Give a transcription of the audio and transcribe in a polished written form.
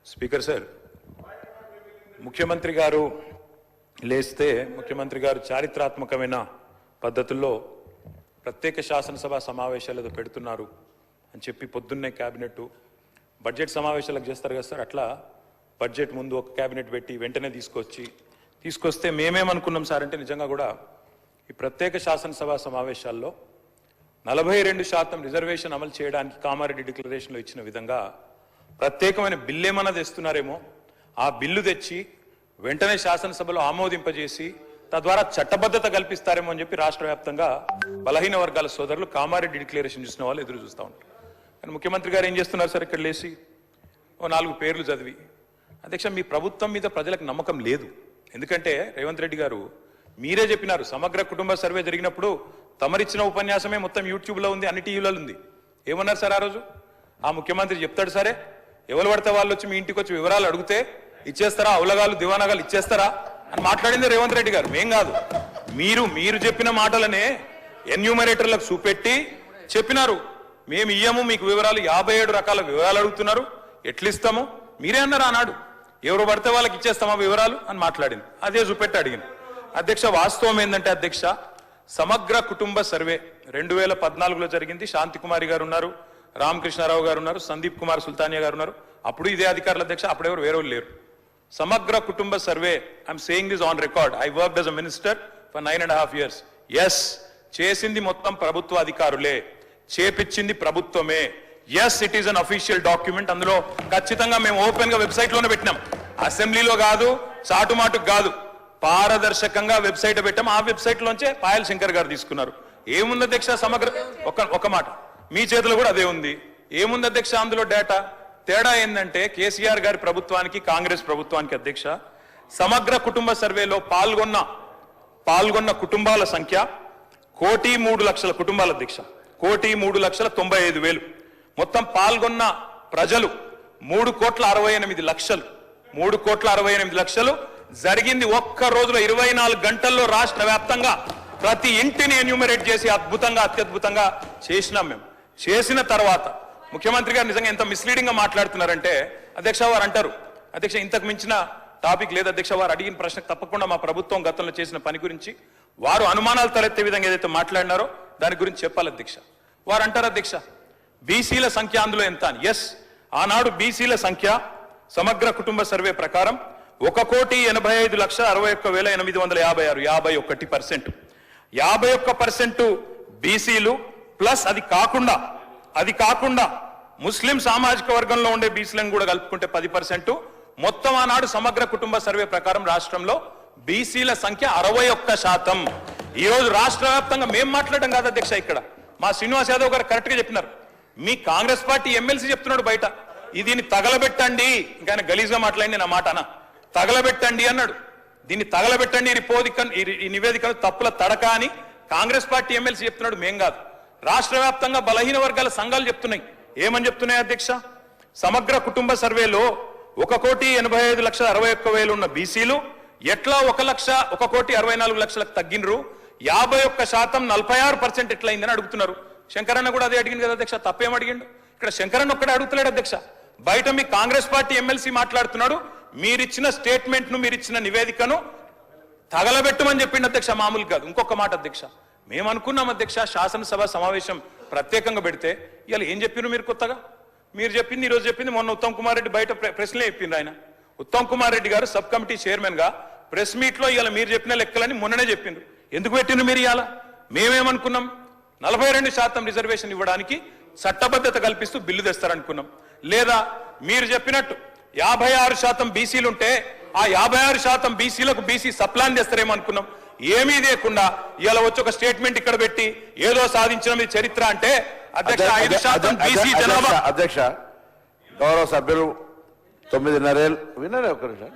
Speaker sir, ముఖ్యమంత్రి గారు లేస్తే ముఖ్యమంత్రి గారు చారిత్రాత్మకమైన పద్ధతుల్లో ప్రత్యేక శాసనసభ సమావేశాలు పెడుతున్నారు అని చెప్పి పొద్దున్నే క్యాబినెట్ బడ్జెట్ సమావేశాలకు చేస్తారు కదా సార్, అట్లా బడ్జెట్ ముందు ఒక క్యాబినెట్ పెట్టి వెంటనే తీసుకొస్తే మేమేమనుకున్నాం సార్ అంటే నిజంగా కూడా ఈ ప్రత్యేక శాసనసభ సమావేశాల్లో 42% రిజర్వేషన్ అమలు చేయడానికి కామారెడ్డి డిక్లరేషన్లో ఇచ్చిన విధంగా ప్రత్యేకమైన బిల్లు ఏమన్నా తెస్తున్నారేమో, ఆ బిల్లు తెచ్చి వెంటనే శాసనసభలో ఆమోదింపజేసి తద్వారా చట్టబద్ధత కల్పిస్తారేమో అని చెప్పి రాష్ట్ర వ్యాప్తంగా బలహీన వర్గాల సోదరులు కామారెడ్డి డిక్లరేషన్ చూసిన వాళ్ళు ఎదురు చూస్తూ ఉంటారు. కానీ ముఖ్యమంత్రి గారు ఏం చేస్తున్నారు సార్, ఇక్కడ లేచి ఓ 4 పేర్లు చదివి, అధ్యక్ష మీ ప్రభుత్వం మీద ప్రజలకు నమ్మకం లేదు. ఎందుకంటే రేవంత్ రెడ్డి గారు మీరే చెప్పినారు, సమగ్ర కుటుంబ సర్వే జరిగినప్పుడు తమరిచ్చిన ఉపన్యాసమే మొత్తం యూట్యూబ్లో ఉంది, అన్ని టీవీలలో ఉంది. ఏమన్నారు సార్ ఆ రోజు? ఆ ముఖ్యమంత్రి చెప్తాడు సరే, ఎవరు పడితే వాళ్ళు వచ్చి మీ ఇంటికి వచ్చి వివరాలు అడిగితే ఇచ్చేస్తారా, అవలగాలు దివానాగాలు ఇచ్చేస్తారా అని మాట్లాడింది రేవంత్ రెడ్డి గారు, మేం కాదు. మీరు చెప్పిన మాటలనే ఎన్యూమరేటర్లకు చూపెట్టి చెప్పినారు, మేము ఇయ్యము మీకు వివరాలు, 57 రకాల వివరాలు అడుగుతున్నారు, ఎట్లిస్తాము మీరే అన్నారు ఆనాడు. ఎవరు పడితే వాళ్ళకి ఇచ్చేస్తామా వివరాలు అని మాట్లాడింది, అదే చూపెట్టి అడిగింది. అధ్యక్ష వాస్తవం ఏంటంటే అధ్యక్ష, సమగ్ర కుటుంబ సర్వే 2014లో జరిగింది. శాంతికుమారి గారు ఉన్నారు, రామకృష్ణారావు గారు ఉన్నారు, సందీప్ కుమార్ సుల్తానియా గారు ఉన్నారు. అప్పుడు ఇదే అధికారుల అధ్యక్ష, అప్పుడెవరు వేరే లేరు. సమగ్ర కుటుంబ survey, I'm saying this on record, I worked as a minister for 9.5 years. Yes, చేసింది మొత్తం ప్రభుత్వ అధికారులే, చేపించింది ప్రభుత్వమే. Yes, it is an official document. అందులో ఖచ్చితంగా మేము ఓపెన్ గా వెబ్సైట్ లోనే పెట్టినాం, అసెంబ్లీలో కాదు, చాటుమాటుకు కాదు, పారదర్శకంగా వెబ్సైట్ పెట్టాం. ఆ వెబ్సైట్ లోంచే పాయల్ శంకర్ గారు తీసుకున్నారు. ఏముంది అధ్యక్ష సమగ్ర, ఒక మాట మీ చేతిలో కూడా అదే ఉంది. ఏముంది అధ్యక్ష అందులో డేటా? తేడా ఏంటంటే కేసీఆర్ గారి ప్రభుత్వానికి కాంగ్రెస్ ప్రభుత్వానికి అధ్యక్ష, సమగ్ర కుటుంబ సర్వేలో పాల్గొన్న కుటుంబాల సంఖ్య 1,03,00,000 కుటుంబాల అధ్యక్ష, 1,03,95,000. మొత్తం పాల్గొన్న ప్రజలు 3,68,00,000. 3,68,00,000 జరిగింది ఒక్క రోజులో 24 గంటల్లో రాష్ట్ర వ్యాప్తంగా ప్రతి ఇంటిని ఎన్యూమరేట్ చేసి అద్భుతంగా అత్యద్భుతంగా చేసినాం మేము. చేసిన తర్వాత ముఖ్యమంత్రి గారు నిజంగా ఎంత మిస్లీడింగ్ గా మాట్లాడుతున్నారంటే అధ్యక్ష, వారు అంటారు అధ్యక్ష ఇంతకు మించిన టాపిక్ లేదు అధ్యక్ష, వారు అడిగిన ప్రశ్నకు తప్పకుండా మా ప్రభుత్వం గతంలో చేసిన పని గురించి వారు అనుమానాలు తలెత్తే విధంగా ఏదైతే మాట్లాడినారో దాని గురించి చెప్పాలి అధ్యక్ష. వారు అంటారు అధ్యక్ష బీసీల సంఖ్య అందులో ఎంత అని. ఎస్, ఆనాడు బీసీల సంఖ్య సమగ్ర కుటుంబ సర్వే ప్రకారం 1,85,61,856, 51%. 51% బీసీలు ప్లస్ అది కాకుండా ముస్లిం సామాజిక వర్గంలో ఉండే బీసీలను కూడా కలుపుకుంటే 10%. మొత్తం ఆనాడు సమగ్ర కుటుంబ సర్వే ప్రకారం రాష్ట్రంలో బీసీల సంఖ్య 61%. ఈ రోజు రాష్ట్ర వ్యాప్తంగా మేము మాట్లాడడం కాదు అధ్యక్ష, ఇక్కడ మా శ్రీనివాస్ యాదవ్ గారు కరెక్ట్ గా చెప్పినారు. మీ కాంగ్రెస్ పార్టీ ఎమ్మెల్సీ చెప్తున్నాడు బయట, దీన్ని తగలబెట్టండి, ఇంకా గలీజ్గా మాట్లాడి నా మాట అన్న, తగలబెట్టండి అన్నాడు. దీన్ని తగలబెట్టండి ఈ నివేదికను తప్పుల తడక అని కాంగ్రెస్ పార్టీ ఎమ్మెల్సీ చెప్తున్నాడు, మేం కాదు. రాష్ట్ర వ్యాప్తంగా బలహీన వర్గాల సంఘాలు చెప్తున్నాయి. ఏమని చెప్తున్నాయి అధ్యక్ష? సమగ్ర కుటుంబ సర్వేలో 1,85,61,000 ఉన్న బీసీలు ఎట్లా 1,64,64,00,000 తగ్గినరు, 51% 46% ఎట్లయిందని అడుగుతున్నారు. శంకరన్న కూడా అదే అడిగింది కదా అధ్యక్ష, తప్పేం అడిగిండు? ఇక్కడ శంకరన్న ఒక్కడే అడుగుతున్నాడు అధ్యక్ష, బయట మీ కాంగ్రెస్ పార్టీ ఎమ్మెల్సీ మాట్లాడుతున్నాడు, మీరిచ్చిన స్టేట్మెంట్ ను మీరిచ్చిన నివేదికను తగలబెట్టమని చెప్పిండు అధ్యక్ష, మామూలు కాదు. ఇంకొక మాట అధ్యక్ష, మేము అనుకున్నాం అధ్యక్ష శాసనసభ సమావేశం ప్రత్యేకంగా పెడితే, ఇవాళ ఏం చెప్పిండ్రు మీరు కొత్తగా? మీరు చెప్పింది ఈరోజు చెప్పింది మొన్న ఉత్తమ్ కుమార్ రెడ్డి బయట ప్రెస్లే చెప్పిండ్రు. ఆయన ఉత్తమ్ కుమార్ రెడ్డి గారు సబ్ కమిటీ చైర్మన్ గా ప్రెస్ మీట్ లో ఇవాళ మీరు చెప్పిన లెక్కలని మొన్ననే చెప్పిండ్రు. ఎందుకు పెట్టిండ్రు మీరు ఇవాళ? మేమేమనుకున్నాం, 42% రిజర్వేషన్ ఇవ్వడానికి చట్టబద్ధత కల్పిస్తూ బిల్లు తెస్తారనుకున్నాం. లేదా మీరు చెప్పినట్టు 56% బీసీలుంటే ఆ 56% బీసీలకు బీసీ సప్లాన్ చేస్తారేమో అనుకున్నాం. ఏమీ లేకుండా ఇలా వచ్చి ఒక స్టేట్మెంట్ ఇక్కడ పెట్టి ఏదో సాధించిన చరిత్ర అంటే అధ్యక్ష 5% బీసీ జనాభా. అధ్యక్ష గౌరవ సభ్యులు 9:30 విన్నారే ఒక నిమిషం.